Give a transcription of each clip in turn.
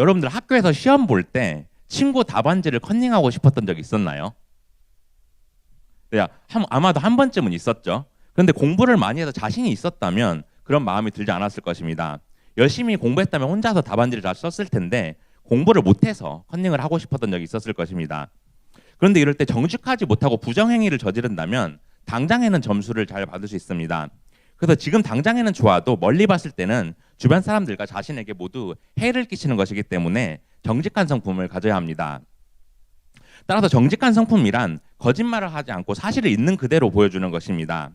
여러분들 학교에서 시험 볼 때 친구 답안지를 컨닝하고 싶었던 적 있었나요? 네, 아마도 한 번쯤은 있었죠. 그런데 공부를 많이 해서 자신이 있었다면 그런 마음이 들지 않았을 것입니다. 열심히 공부했다면 혼자서 답안지를 다 썼을 텐데 공부를 못해서 컨닝을 하고 싶었던 적이 있었을 것입니다. 그런데 이럴 때 정직하지 못하고 부정행위를 저지른다면 당장에는 점수를 잘 받을 수 있습니다. 그래서 지금 당장에는 좋아도 멀리 봤을 때는 주변 사람들과 자신에게 모두 해를 끼치는 것이기 때문에 정직한 성품을 가져야 합니다. 따라서 정직한 성품이란 거짓말을 하지 않고 사실을 있는 그대로 보여주는 것입니다.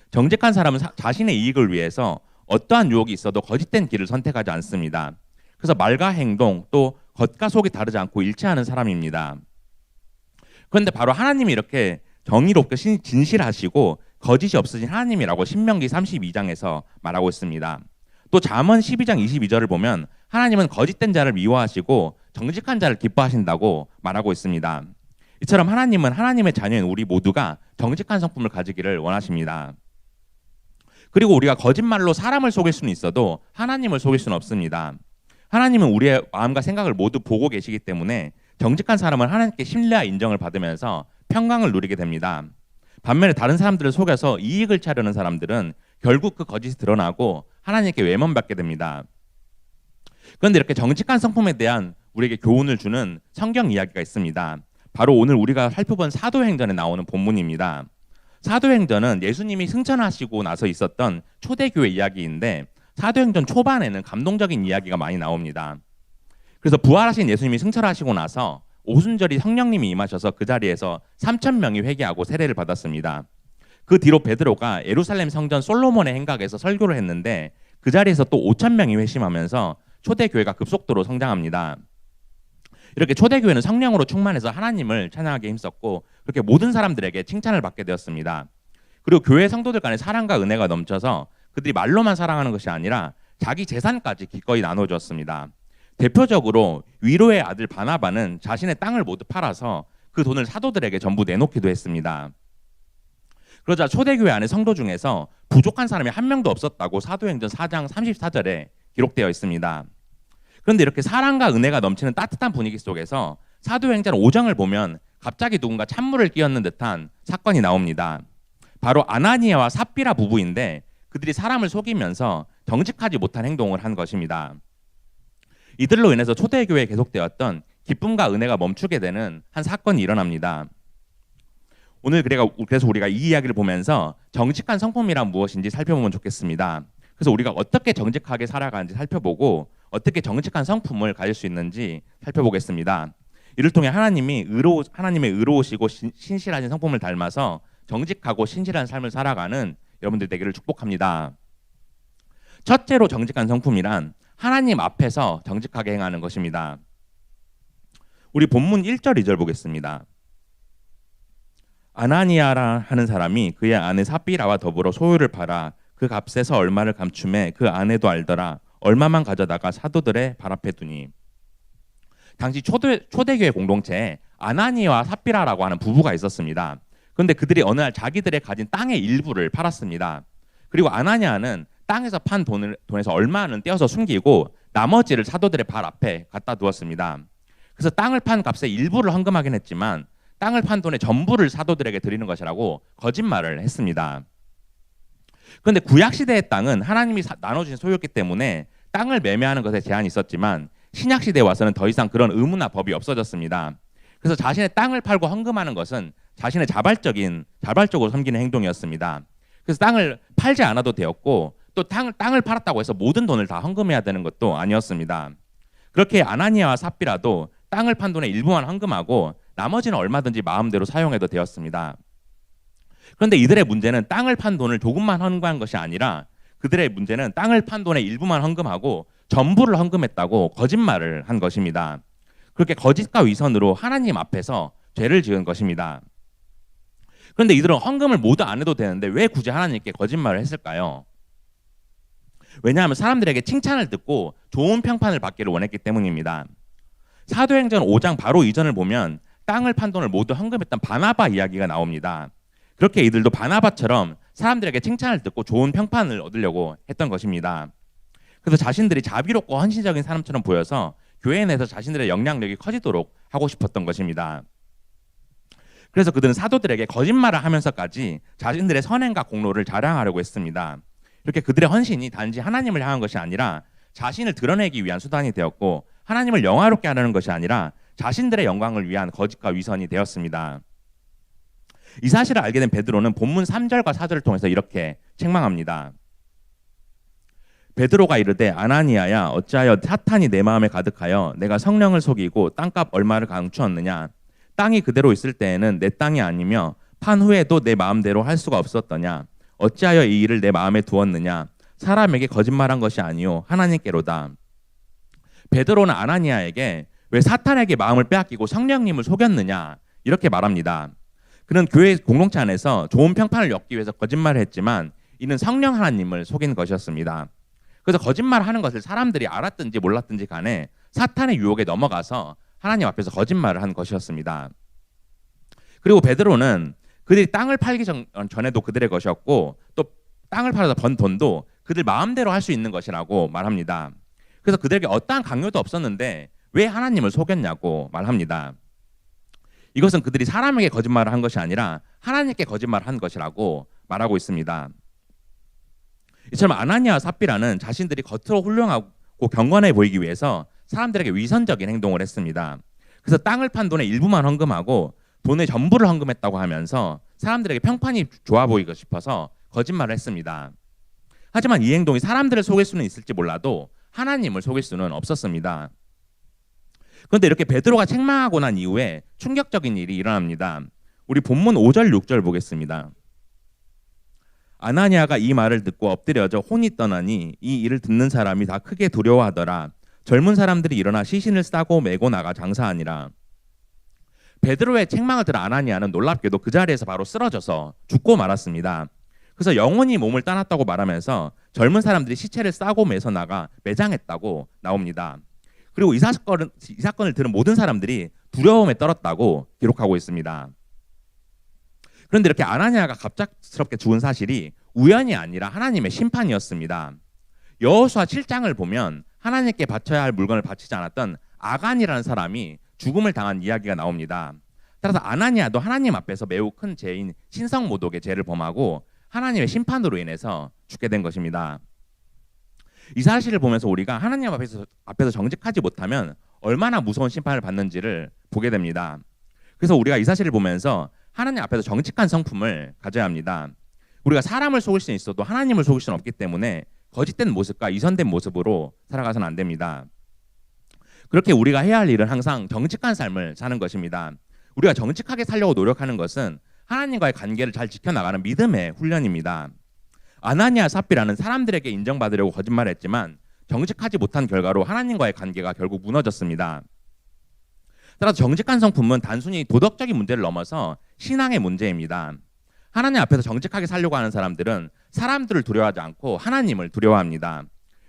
정직한 사람은 자신의 이익을 위해서 어떠한 유혹이 있어도 거짓된 길을 선택하지 않습니다. 그래서 말과 행동 또 겉과 속이 다르지 않고 일치하는 사람입니다. 그런데 바로 하나님이 이렇게 정의롭게 진실하시고 거짓이 없으신 하나님이라고 신명기 32장에서 말하고 있습니다. 또 잠언 12장 22절을 보면 하나님은 거짓된 자를 미워하시고 정직한 자를 기뻐하신다고 말하고 있습니다. 이처럼 하나님은 하나님의 자녀인 우리 모두가 정직한 성품을 가지기를 원하십니다. 그리고 우리가 거짓말로 사람을 속일 수는 있어도 하나님을 속일 수는 없습니다. 하나님은 우리의 마음과 생각을 모두 보고 계시기 때문에 정직한 사람은 하나님께 신뢰와 인정을 받으면서 평강을 누리게 됩니다. 반면에 다른 사람들을 속여서 이익을 차려는 사람들은 결국 그 거짓이 드러나고 하나님께 외면받게 됩니다. 그런데 이렇게 정직한 성품에 대한 우리에게 교훈을 주는 성경 이야기가 있습니다. 바로 오늘 우리가 살펴본 사도행전에 나오는 본문입니다. 사도행전은 예수님이 승천하시고 나서 있었던 초대교회 이야기인데 사도행전 초반에는 감동적인 이야기가 많이 나옵니다. 그래서 부활하신 예수님이 승천하시고 나서 오순절이 성령님이 임하셔서 그 자리에서 3,000명이 회개하고 세례를 받았습니다. 그 뒤로 베드로가 예루살렘 성전 솔로몬의 행각에서 설교를 했는데 그 자리에서 또 5,000명이 회심하면서 초대교회가 급속도로 성장합니다. 이렇게 초대교회는 성령으로 충만해서 하나님을 찬양하기에 힘썼고 그렇게 모든 사람들에게 칭찬을 받게 되었습니다. 그리고 교회 성도들 간에 사랑과 은혜가 넘쳐서 그들이 말로만 사랑하는 것이 아니라 자기 재산까지 기꺼이 나눠주었습니다. 대표적으로 위로의 아들 바나바는 자신의 땅을 모두 팔아서 그 돈을 사도들에게 전부 내놓기도 했습니다. 그러자 초대교회 안의 성도 중에서 부족한 사람이 한 명도 없었다고 사도행전 4장 34절에 기록되어 있습니다. 그런데 이렇게 사랑과 은혜가 넘치는 따뜻한 분위기 속에서 사도행전 5장을 보면 갑자기 누군가 찬물을 끼얹는 듯한 사건이 나옵니다. 바로 아나니아와 삽비라 부부인데 그들이 사람을 속이면서 정직하지 못한 행동을 한 것입니다. 이들로 인해서 초대교회에 계속되었던 기쁨과 은혜가 멈추게 되는 한 사건이 일어납니다. 오늘 그래서 우리가 이 이야기를 보면서 정직한 성품이란 무엇인지 살펴보면 좋겠습니다. 그래서 우리가 어떻게 정직하게 살아가는지 살펴보고 어떻게 정직한 성품을 가질 수 있는지 살펴보겠습니다. 이를 통해 하나님의 의로우시고 신실하신 성품을 닮아서 정직하고 신실한 삶을 살아가는 여러분들 되기를 축복합니다. 첫째로 정직한 성품이란 하나님 앞에서 정직하게 행하는 것입니다. 우리 본문 1절 2절 보겠습니다. 아나니아라 하는 사람이 그의 아내 삽비라와 더불어 소유를 팔아 그 값에서 얼마를 감춤해 그 아내도 알더라. 얼마만 가져다가 사도들의 발 앞에 두니. 당시 초대교회 공동체에 아나니아와 삽비라라고 하는 부부가 있었습니다. 그런데 그들이 어느 날 자기들의 가진 땅의 일부를 팔았습니다. 그리고 아나니아는 땅에서 판 돈에서 얼마는 떼어서 숨기고 나머지를 사도들의 발 앞에 갖다 두었습니다. 그래서 땅을 판 값의 일부를 헌금하긴 했지만 땅을 판 돈의 전부를 사도들에게 드리는 것이라고 거짓말을 했습니다. 그런데 구약시대의 땅은 하나님이 나눠주신 소유였기 때문에 땅을 매매하는 것에 제한이 있었지만 신약시대에 와서는 더 이상 그런 의무나 법이 없어졌습니다. 그래서 자신의 땅을 팔고 헌금하는 것은 자신의 자발적으로 섬기는 행동이었습니다. 그래서 땅을 팔지 않아도 되었고 또 땅을 팔았다고 해서 모든 돈을 다 헌금해야 되는 것도 아니었습니다. 그렇게 아나니아와 삽비라도 땅을 판 돈의 일부만 헌금하고 나머지는 얼마든지 마음대로 사용해도 되었습니다. 그런데 이들의 문제는 땅을 판 돈을 조금만 헌금한 것이 아니라 그들의 문제는 땅을 판 돈의 일부만 헌금하고 전부를 헌금했다고 거짓말을 한 것입니다. 그렇게 거짓과 위선으로 하나님 앞에서 죄를 지은 것입니다. 그런데 이들은 헌금을 모두 안 해도 되는데 왜 굳이 하나님께 거짓말을 했을까요? 왜냐하면 사람들에게 칭찬을 듣고 좋은 평판을 받기를 원했기 때문입니다. 사도행전 5장 바로 이전을 보면 땅을 판 돈을 모두 헌금했던 바나바 이야기가 나옵니다. 그렇게 이들도 바나바처럼 사람들에게 칭찬을 듣고 좋은 평판을 얻으려고 했던 것입니다. 그래서 자신들이 자비롭고 헌신적인 사람처럼 보여서 교회 내에서 자신들의 영향력이 커지도록 하고 싶었던 것입니다. 그래서 그들은 사도들에게 거짓말을 하면서까지 자신들의 선행과 공로를 자랑하려고 했습니다. 이렇게 그들의 헌신이 단지 하나님을 향한 것이 아니라 자신을 드러내기 위한 수단이 되었고, 하나님을 영화롭게 하려는 것이 아니라 자신들의 영광을 위한 거짓과 위선이 되었습니다. 이 사실을 알게 된 베드로는 본문 3절과 4절을 통해서 이렇게 책망합니다. 베드로가 이르되 아나니아야, 어찌하여 사탄이 내 마음에 가득하여 내가 성령을 속이고 땅값 얼마를 감추었느냐? 땅이 그대로 있을 때에는 내 땅이 아니며 판 후에도 내 마음대로 할 수가 없었더냐? 어찌하여 이 일을 내 마음에 두었느냐? 사람에게 거짓말한 것이 아니요 하나님께로다. 베드로는 아나니아에게 왜 사탄에게 마음을 빼앗기고 성령님을 속였느냐 이렇게 말합니다. 그는 교회 공동체 안에서 좋은 평판을 얻기 위해서 거짓말을 했지만 이는 성령 하나님을 속인 것이었습니다. 그래서 거짓말하는 것을 사람들이 알았든지 몰랐든지 간에 사탄의 유혹에 넘어가서 하나님 앞에서 거짓말을 한 것이었습니다. 그리고 베드로는 그들이 땅을 팔기 전에도 그들의 것이었고, 또 땅을 팔아서 번 돈도 그들 마음대로 할 수 있는 것이라고 말합니다. 그래서 그들에게 어떠한 강요도 없었는데 왜 하나님을 속였냐고 말합니다. 이것은 그들이 사람에게 거짓말을 한 것이 아니라 하나님께 거짓말을 한 것이라고 말하고 있습니다. 이처럼 아나니아와 삽비라는 자신들이 겉으로 훌륭하고 경건해 보이기 위해서 사람들에게 위선적인 행동을 했습니다. 그래서 땅을 판 돈의 일부만 헌금하고 돈의 전부를 헌금했다고 하면서 사람들에게 평판이 좋아 보이고 싶어서 거짓말을 했습니다. 하지만 이 행동이 사람들을 속일 수는 있을지 몰라도 하나님을 속일 수는 없었습니다. 그런데 이렇게 베드로가 책망하고 난 이후에 충격적인 일이 일어납니다. 우리 본문 5절 6절 보겠습니다. 아나니아가 이 말을 듣고 엎드려져 혼이 떠나니 이 일을 듣는 사람이 다 크게 두려워하더라. 젊은 사람들이 일어나 시신을 싸고 메고 나가 장사하니라. 베드로의 책망을 들은 아나니아는 놀랍게도 그 자리에서 바로 쓰러져서 죽고 말았습니다. 그래서 영혼이 몸을 떠났다고 말하면서 젊은 사람들이 시체를 싸고 매서 나가 매장했다고 나옵니다. 그리고 이 사건을 들은 모든 사람들이 두려움에 떨었다고 기록하고 있습니다. 그런데 이렇게 아나니아가 갑작스럽게 죽은 사실이 우연이 아니라 하나님의 심판이었습니다. 여호수아 7장을 보면 하나님께 바쳐야 할 물건을 바치지 않았던 아간이라는 사람이 죽음을 당한 이야기가 나옵니다. 따라서 아나니아도 하나님 앞에서 매우 큰 죄인 신성모독의 죄를 범하고 하나님의 심판으로 인해서 죽게 된 것입니다. 이 사실을 보면서 우리가 하나님 앞에서 정직하지 못하면 얼마나 무서운 심판을 받는지를 보게 됩니다. 그래서 우리가 이 사실을 보면서 하나님 앞에서 정직한 성품을 가져야 합니다. 우리가 사람을 속일 수는 있어도 하나님을 속일 수는 없기 때문에 거짓된 모습과 이선된 모습으로 살아가서는 안 됩니다. 그렇게 우리가 해야 할 일은 항상 정직한 삶을 사는 것입니다. 우리가 정직하게 살려고 노력하는 것은 하나님과의 관계를 잘 지켜나가는 믿음의 훈련입니다. 아나니아 삽비라는 사람들에게 인정받으려고 거짓말을 했지만 정직하지 못한 결과로 하나님과의 관계가 결국 무너졌습니다. 따라서 정직한 성품은 단순히 도덕적인 문제를 넘어서 신앙의 문제입니다. 하나님 앞에서 정직하게 살려고 하는 사람들은 사람들을 두려워하지 않고 하나님을 두려워합니다.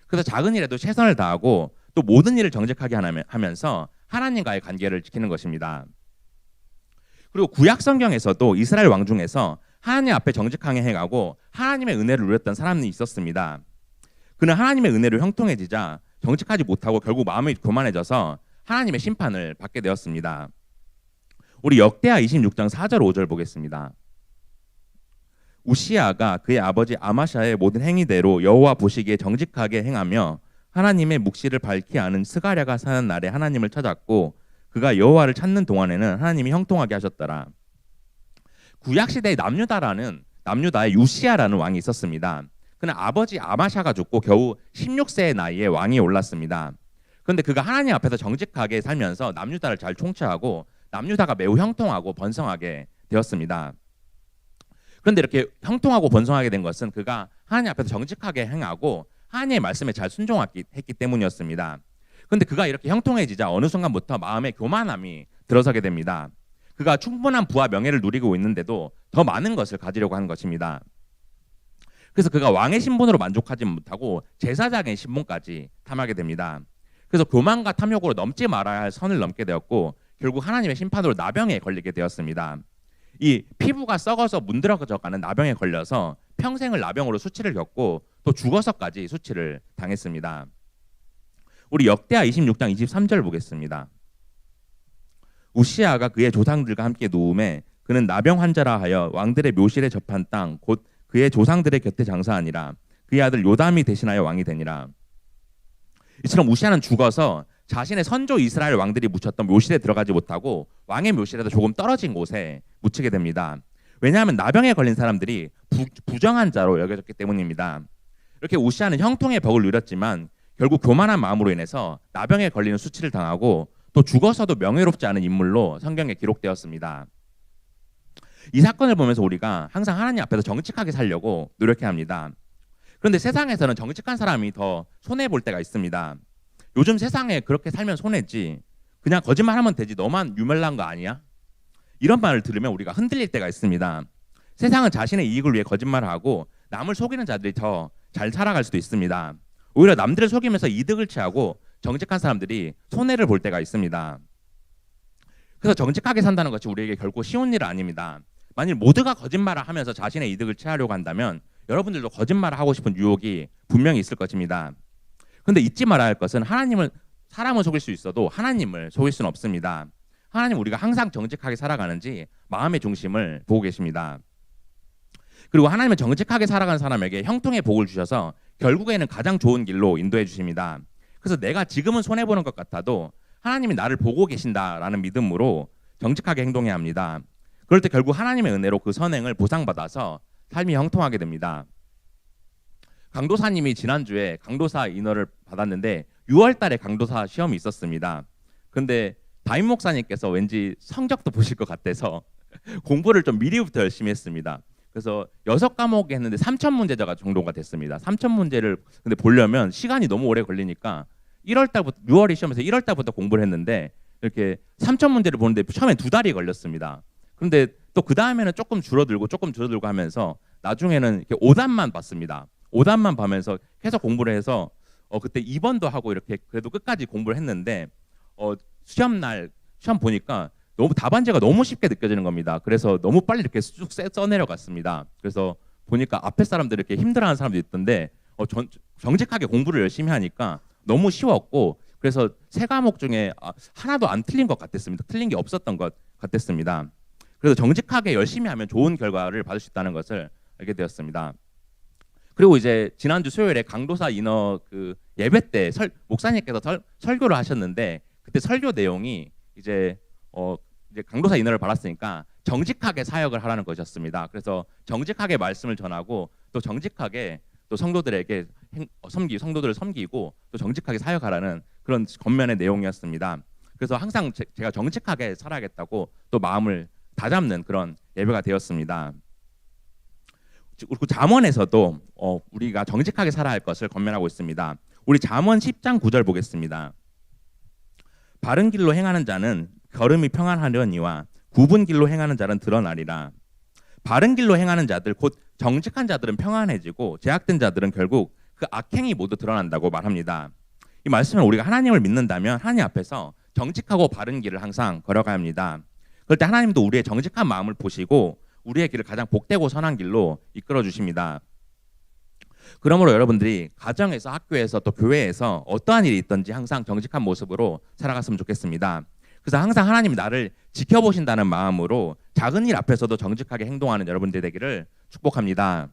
그래서 작은 일에도 최선을 다하고 또 모든 일을 정직하게 하면서 하나님과의 관계를 지키는 것입니다. 그리고 구약 성경에서도 이스라엘 왕 중에서 하나님 앞에 정직하게 행하고 하나님의 은혜를 누렸던 사람이 있었습니다. 그는 하나님의 은혜로 형통해지자 정직하지 못하고 결국 마음이 교만해져서 하나님의 심판을 받게 되었습니다. 우리 역대하 26장 4절 5절 보겠습니다. 우시아가 그의 아버지 아마샤의 모든 행위대로 여호와 보시기에 정직하게 행하며 하나님의 묵시를 밝히 아는 스가랴가 사는 날에 하나님을 찾았고 그가 여호와를 찾는 동안에는 하나님이 형통하게 하셨더라. 구약 시대의 남유다에 우시아라는 왕이 있었습니다. 그는 아버지 아마샤가 죽고 겨우 16세의 나이에 왕이 올랐습니다. 그런데 그가 하나님 앞에서 정직하게 살면서 남유다를 잘 통치하고 남유다가 매우 형통하고 번성하게 되었습니다. 그런데 이렇게 형통하고 번성하게 된 것은 그가 하나님 앞에서 정직하게 행하고 하나님의 말씀에 잘 순종했기 때문이었습니다. 그런데 그가 이렇게 형통해지자 어느 순간부터 마음에 교만함이 들어서게 됩니다. 그가 충분한 부와 명예를 누리고 있는데도 더 많은 것을 가지려고 하는 것입니다. 그래서 그가 왕의 신분으로 만족하지 못하고 제사장의 신분까지 탐하게 됩니다. 그래서 교만과 탐욕으로 넘지 말아야 할 선을 넘게 되었고 결국 하나님의 심판으로 나병에 걸리게 되었습니다. 이 피부가 썩어서 문드러져가는 나병에 걸려서 평생을 나병으로 수치를 겪고 또 죽어서까지 수치를 당했습니다. 우리 역대하 26장 23절 보겠습니다. 우시아가 그의 조상들과 함께 누움에 그는 나병 환자라 하여 왕들의 묘실에 접한 땅 곧 그의 조상들의 곁에 장사하니라. 그의 아들 요담이 대신하여 왕이 되니라. 이처럼 우시아는 죽어서 자신의 선조 이스라엘 왕들이 묻혔던 묘실에 들어가지 못하고 왕의 묘실에서 조금 떨어진 곳에 묻히게 됩니다. 왜냐하면 나병에 걸린 사람들이 부정한 자로 여겨졌기 때문입니다. 이렇게 우시아는 형통의 복을 누렸지만 결국 교만한 마음으로 인해서 나병에 걸리는 수치를 당하고 또 죽어서도 명예롭지 않은 인물로 성경에 기록되었습니다. 이 사건을 보면서 우리가 항상 하나님 앞에서 정직하게 살려고 노력해야 합니다. 그런데 세상에서는 정직한 사람이 더 손해볼 때가 있습니다. 요즘 세상에 그렇게 살면 손해지, 그냥 거짓말하면 되지, 너만 유별난 거 아니야? 이런 말을 들으면 우리가 흔들릴 때가 있습니다. 세상은 자신의 이익을 위해 거짓말을 하고 남을 속이는 자들이 더 잘 살아갈 수도 있습니다. 오히려 남들을 속이면서 이득을 취하고 정직한 사람들이 손해를 볼 때가 있습니다. 그래서 정직하게 산다는 것이 우리에게 결코 쉬운 일은 아닙니다. 만일 모두가 거짓말을 하면서 자신의 이득을 취하려고 한다면 여러분들도 거짓말을 하고 싶은 유혹이 분명히 있을 것입니다. 그런데 잊지 말아야 할 것은 사람을 속일 수 있어도 하나님을 속일 수는 없습니다. 하나님 우리가 항상 정직하게 살아가는지 마음의 중심을 보고 계십니다. 그리고 하나님은 정직하게 살아가는 사람에게 형통의 복을 주셔서 결국에는 가장 좋은 길로 인도해 주십니다. 그래서 내가 지금은 손해보는 것 같아도 하나님이 나를 보고 계신다라는 믿음으로 정직하게 행동해야 합니다. 그럴 때 결국 하나님의 은혜로 그 선행을 보상받아서 삶이 형통하게 됩니다. 강도사님이 지난주에 강도사 인허를 받았는데 6월 달에 강도사 시험이 있었습니다. 근데 담임 목사님께서 왠지 성적도 보실 것 같아서 공부를 좀 미리부터 열심히 했습니다. 그래서 6과목 했는데 3,000문제가 정도가 됐습니다. 3,000문제를 근데 보려면 시간이 너무 오래 걸리니까 1월 달부터 6월이 시험에서 1월 달부터 공부를 했는데 이렇게 3,000문제를 보는데 처음엔 2달이 걸렸습니다. 그런데 또 그 다음에는 조금 줄어들고 하면서 나중에는 이렇게 5단만 봤습니다. 5단만 보면서 계속 공부를 해서 그때 2번도 하고 이렇게 그래도 끝까지 공부를 했는데 시험 보니까 너무 답안지가 너무 쉽게 느껴지는 겁니다. 그래서 너무 빨리 이렇게 쭉 써내려갔습니다. 그래서 보니까 앞에 사람들 이렇게 힘들어하는 사람도 있던데 정직하게 공부를 열심히 하니까 너무 쉬웠고 그래서 3과목 중에 하나도 안 틀린 것 같았습니다. 틀린 게 없었던 것 같았습니다. 그래서 정직하게 열심히 하면 좋은 결과를 받을 수 있다는 것을 알게 되었습니다. 그리고 이제 지난주 수요일에 강도사 인허 그 예배 때 목사님께서 설교를 하셨는데 그때 설교 내용이 이제 강도사 인허를 받았으니까 정직하게 사역을 하라는 것이었습니다. 그래서 정직하게 말씀을 전하고 또 정직하게 또 성도들에게 성도들을 섬기고 또 정직하게 사역하라는 그런 겉면의 내용이었습니다. 그래서 항상 제가 정직하게 살아야겠다고 또 마음을 다잡는 그런 예배가 되었습니다. 그리고 잠언에서도 우리가 정직하게 살아야 할 것을 권면하고 있습니다. 우리 잠언 10장 9절 보겠습니다. 바른 길로 행하는 자는 걸음이 평안하려니와 굽은 길로 행하는 자는 드러나리라. 바른 길로 행하는 자들 곧 정직한 자들은 평안해지고 제약된 자들은 결국 그 악행이 모두 드러난다고 말합니다. 이 말씀은 우리가 하나님을 믿는다면 하나님 앞에서 정직하고 바른 길을 항상 걸어가야 합니다. 그럴 때 하나님도 우리의 정직한 마음을 보시고 우리의 길을 가장 복되고 선한 길로 이끌어 주십니다. 그러므로 여러분들이 가정에서 학교에서 또 교회에서 어떠한 일이 있든지 항상 정직한 모습으로 살아갔으면 좋겠습니다. 그래서 항상 하나님이 나를 지켜보신다는 마음으로 작은 일 앞에서도 정직하게 행동하는 여러분들 되기를 축복합니다.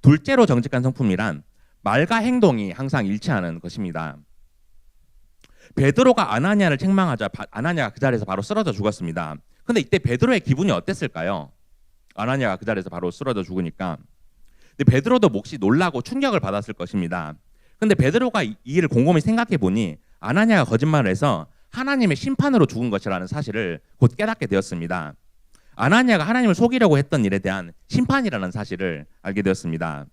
둘째로 정직한 성품이란 말과 행동이 항상 일치하는 것입니다. 베드로가 아나니아를 책망하자 아나니아가 그 자리에서 바로 쓰러져 죽었습니다. 근데 이때 베드로의 기분이 어땠을까요? 아나니아가 그 자리에서 바로 쓰러져 죽으니까. 근데 베드로도 몹시 놀라고 충격을 받았을 것입니다. 근데 베드로가 이 일을 곰곰이 생각해 보니 아나니아가 거짓말을 해서 하나님의 심판으로 죽은 것이라는 사실을 곧 깨닫게 되었습니다. 아나니아가 하나님을 속이려고 했던 일에 대한 심판이라는 사실을 알게 되었습니다.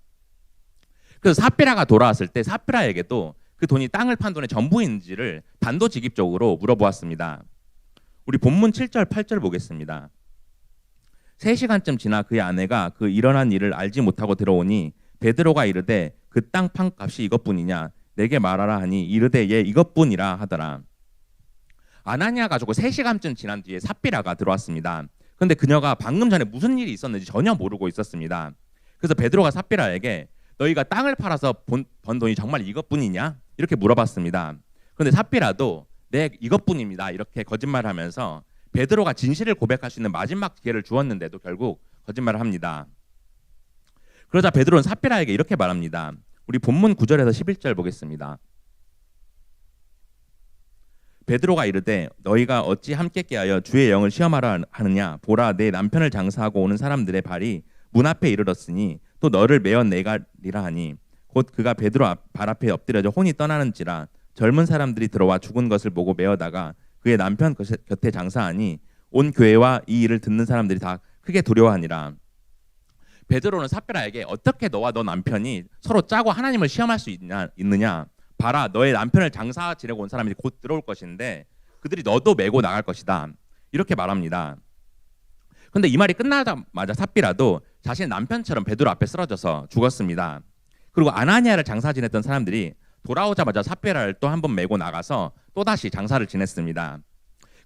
그래서 삽비라가 돌아왔을 때 삽비라에게도 그 돈이 땅을 판 돈의 전부인지를 단도직입적으로 물어보았습니다. 우리 본문 7절 8절 보겠습니다. 3시간쯤 지나 그의 아내가 그 일어난 일을 알지 못하고 들어오니 베드로가 이르되 그 땅 판 값이 이것뿐이냐 내게 말하라 하니 이르되 예 이것뿐이라 하더라. 아나니아가 죽고 3시간쯤 지난 뒤에 삽비라가 들어왔습니다. 그런데 그녀가 방금 전에 무슨 일이 있었는지 전혀 모르고 있었습니다. 그래서 베드로가 삽비라에게 너희가 땅을 팔아서 번 돈이 정말 이것뿐이냐? 이렇게 물어봤습니다. 그런데 삽비라도 네, 이것뿐입니다. 이렇게 거짓말을 하면서 베드로가 진실을 고백할 수 있는 마지막 기회를 주었는데도 결국 거짓말을 합니다. 그러자 베드로는 삽비라에게 이렇게 말합니다. 우리 본문 9절에서 11절 보겠습니다. 베드로가 이르되 너희가 어찌 함께 깨하여 주의 영을 시험하라 하느냐. 보라, 내 남편을 장사하고 오는 사람들의 발이 문 앞에 이르렀으니 또 너를 메어 내가리라 하니 곧 그가 베드로 발 앞에 엎드려져 혼이 떠나는지라. 젊은 사람들이 들어와 죽은 것을 보고 메어다가 그의 남편 곁에 장사하니 온 교회와 이 일을 듣는 사람들이 다 크게 두려워하니라. 베드로는 삽비라에게 어떻게 너와 너 남편이 서로 짜고 하나님을 시험할 수 있느냐. 봐라, 너의 남편을 장사 지내고 온 사람이 곧 들어올 것인데 그들이 너도 메고 나갈 것이다. 이렇게 말합니다. 근데 이 말이 끝나자마자 삽비라도 자신의 남편처럼 베드로 앞에 쓰러져서 죽었습니다. 그리고 아나니아를 장사 지냈던 사람들이 돌아오자마자 삽비라를 또 한 번 메고 나가서 또다시 장사를 지냈습니다.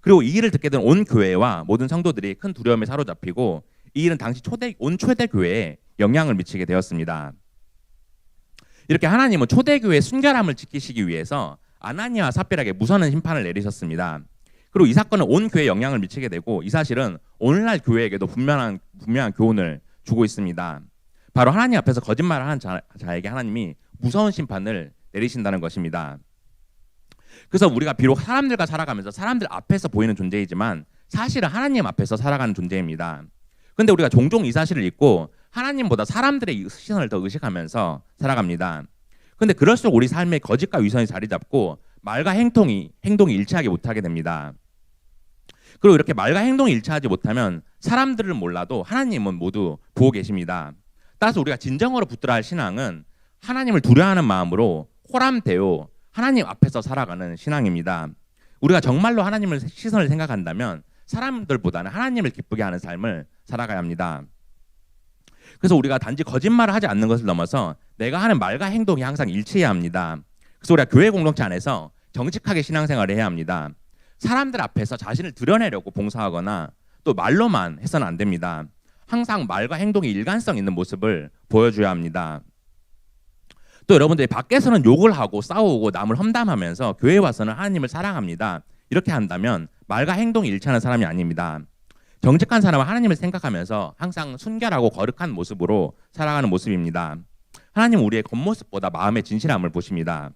그리고 이 일을 듣게 된 온 교회와 모든 성도들이 큰 두려움에 사로잡히고 이 일은 당시 온 초대 교회에 영향을 미치게 되었습니다. 이렇게 하나님은 초대 교회의 순결함을 지키시기 위해서 아나니아와 삽비라에게 무서운 심판을 내리셨습니다. 그리고 이 사건은 온 교회에 영향을 미치게 되고 이 사실은 오늘날 교회에게도 분명한 교훈을 주고 있습니다. 바로 하나님 앞에서 거짓말을 하는 자에게 하나님이 무서운 심판을 내리신다는 것입니다. 그래서 우리가 비록 사람들과 살아가면서 사람들 앞에서 보이는 존재이지만 사실은 하나님 앞에서 살아가는 존재입니다. 그런데 우리가 종종 이 사실을 잊고 하나님보다 사람들의 시선을 더 의식하면서 살아갑니다. 그런데 그럴수록 우리 삶에 거짓과 위선이 자리 잡고 말과 행동이 일치하지 못하게 됩니다. 그리고 이렇게 말과 행동이 일치하지 못하면 사람들을 몰라도 하나님은 모두 보고 계십니다. 따라서 우리가 진정으로 붙들어야 할 신앙은 하나님을 두려워하는 마음으로 호람되어 하나님 앞에서 살아가는 신앙입니다. 우리가 정말로 하나님의 시선을 생각한다면 사람들보다는 하나님을 기쁘게 하는 삶을 살아가야 합니다. 그래서 우리가 단지 거짓말을 하지 않는 것을 넘어서 내가 하는 말과 행동이 항상 일치해야 합니다. 그래서 우리가 교회 공동체 안에서 정직하게 신앙생활을 해야 합니다. 사람들 앞에서 자신을 드러내려고 봉사하거나 또 말로만 해서는 안 됩니다. 항상 말과 행동이 일관성 있는 모습을 보여줘야 합니다. 또 여러분들이 밖에서는 욕을 하고 싸우고 남을 험담하면서 교회에 와서는 하나님을 사랑합니다. 이렇게 한다면 말과 행동이 일치하는 사람이 아닙니다. 정직한 사람은 하나님을 생각하면서 항상 순결하고 거룩한 모습으로 살아가는 모습입니다. 하나님은 우리의 겉모습보다 마음의 진실함을 보십니다.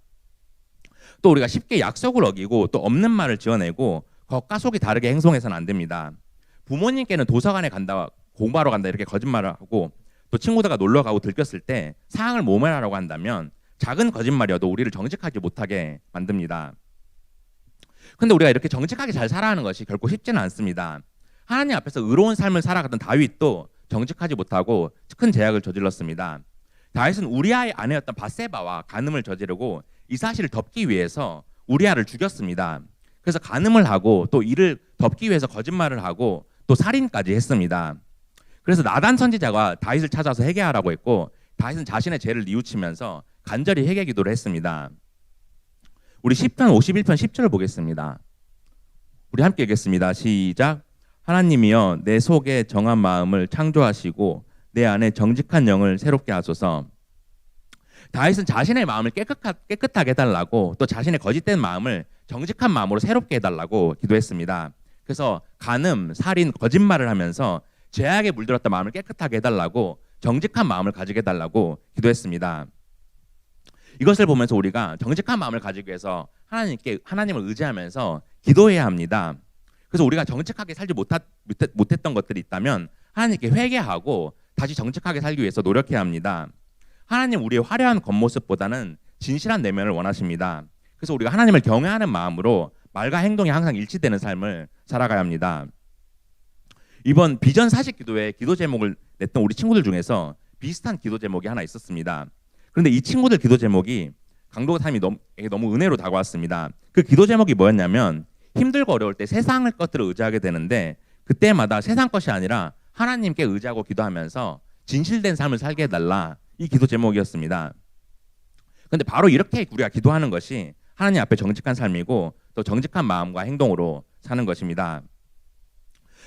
또 우리가 쉽게 약속을 어기고 또 없는 말을 지어내고 겉과 속이 다르게 행동해서는 안 됩니다. 부모님께는 도서관에 간다, 공부하러 간다 이렇게 거짓말을 하고 또 친구들과 놀러 가고 들켰을 때 상황을 모면하라고 한다면 작은 거짓말이어도 우리를 정직하지 못하게 만듭니다. 그런데 우리가 이렇게 정직하게 잘 살아가는 것이 결코 쉽지는 않습니다. 하나님 앞에서 의로운 삶을 살아가던 다윗도 정직하지 못하고 큰 죄악을 저질렀습니다. 다윗은 우리아의 아내였던 밧세바와 간음을 저지르고 이 사실을 덮기 위해서 우리아를 죽였습니다. 그래서 간음을 하고 또 이를 덮기 위해서 거짓말을 하고 또 살인까지 했습니다. 그래서 나단 선지자가 다윗을 찾아서 회개하라고 했고 다윗은 자신의 죄를 뉘우치면서 간절히 회개 기도를 했습니다. 우리 시편 51편 10절을 보겠습니다. 우리 함께 읽겠습니다. 시작. 하나님이여 내 속에 정한 마음을 창조하시고 내 안에 정직한 영을 새롭게 하소서. 다윗은 자신의 마음을 깨끗하게 해달라고 또 자신의 거짓된 마음을 정직한 마음으로 새롭게 해달라고 기도했습니다. 그래서 간음, 살인, 거짓말을 하면서 죄악에 물들었던 마음을 깨끗하게 해달라고 정직한 마음을 가지게 해달라고 기도했습니다. 이것을 보면서 우리가 정직한 마음을 가지기 위해서 하나님을 의지하면서 기도해야 합니다. 그래서 우리가 정직하게 살지 못했던 것들이 있다면 하나님께 회개하고 다시 정직하게 살기 위해서 노력해야 합니다. 하나님 우리의 화려한 겉모습보다는 진실한 내면을 원하십니다. 그래서 우리가 하나님을 경외하는 마음으로 말과 행동이 항상 일치되는 삶을 살아가야 합니다. 이번 비전 사직 기도회 기도 제목을 냈던 우리 친구들 중에서 비슷한 기도 제목이 하나 있었습니다. 그런데 이 친구들 기도 제목이 강도가 삶이 너무 은혜로 다가왔습니다. 그 기도 제목이 뭐였냐면 힘들고 어려울 때 세상의 것들을 의지하게 되는데 그때마다 세상 것이 아니라 하나님께 의지하고 기도하면서 진실된 삶을 살게 해달라, 이 기도 제목이었습니다. 그런데 바로 이렇게 우리가 기도하는 것이 하나님 앞에 정직한 삶이고 또 정직한 마음과 행동으로 사는 것입니다.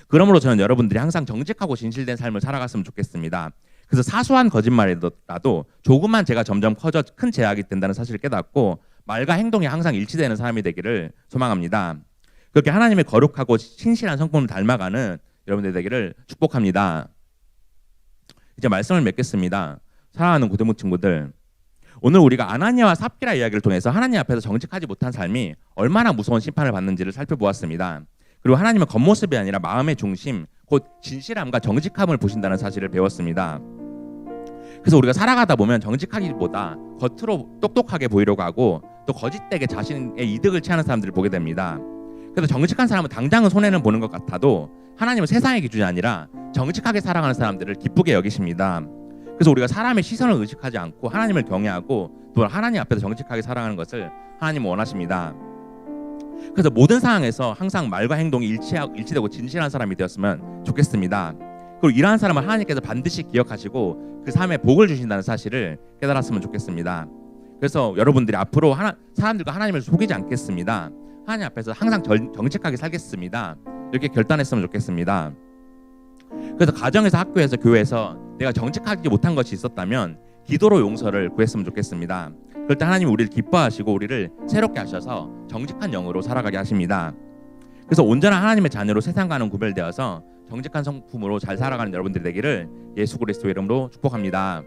그러므로 저는 여러분들이 항상 정직하고 진실된 삶을 살아갔으면 좋겠습니다. 그래서 사소한 거짓말이라도 조그만 죄가 점점 커져 큰 죄악이 된다는 사실을 깨닫고 말과 행동이 항상 일치되는 사람이 되기를 소망합니다. 그렇게 하나님의 거룩하고 신실한 성품을 닮아가는 여러분들 되기를 축복합니다. 이제 말씀을 맺겠습니다. 사랑하는 고대문 친구들, 오늘 우리가 아나니아와 삽비라 이야기를 통해서 하나님 앞에서 정직하지 못한 삶이 얼마나 무서운 심판을 받는지를 살펴보았습니다. 그리고 하나님은 겉모습이 아니라 마음의 중심, 곧 진실함과 정직함을 보신다는 사실을 배웠습니다. 그래서 우리가 살아가다 보면 정직하기보다 겉으로 똑똑하게 보이려고 하고 또 거짓되게 자신의 이득을 취하는 사람들을 보게 됩니다. 그래서 정직한 사람은 당장은 손해는 보는 것 같아도 하나님은 세상의 기준이 아니라 정직하게 살아가는 사람들을 기쁘게 여기십니다. 그래서 우리가 사람의 시선을 의식하지 않고 하나님을 경외하고 또 하나님 앞에서 정직하게 살아가는 것을 하나님은 원하십니다. 그래서 모든 상황에서 항상 말과 행동이 일치되고 진실한 사람이 되었으면 좋겠습니다. 그리고 이러한 사람을 하나님께서 반드시 기억하시고 그 삶에 복을 주신다는 사실을 깨달았으면 좋겠습니다. 그래서 여러분들이 앞으로 사람들과 하나님을 속이지 않겠습니다. 하나님 앞에서 항상 정직하게 살겠습니다. 이렇게 결단했으면 좋겠습니다. 그래서 가정에서, 학교에서, 교회에서 내가 정직하지 못한 것이 있었다면 기도로 용서를 구했으면 좋겠습니다. 그럴 때 하나님이 우리를 기뻐하시고 우리를 새롭게 하셔서 정직한 영으로 살아가게 하십니다. 그래서 온전한 하나님의 자녀로 세상과는 구별되어서 정직한 성품으로 잘 살아가는 여러분들이 되기를 예수 그리스도의 이름으로 축복합니다.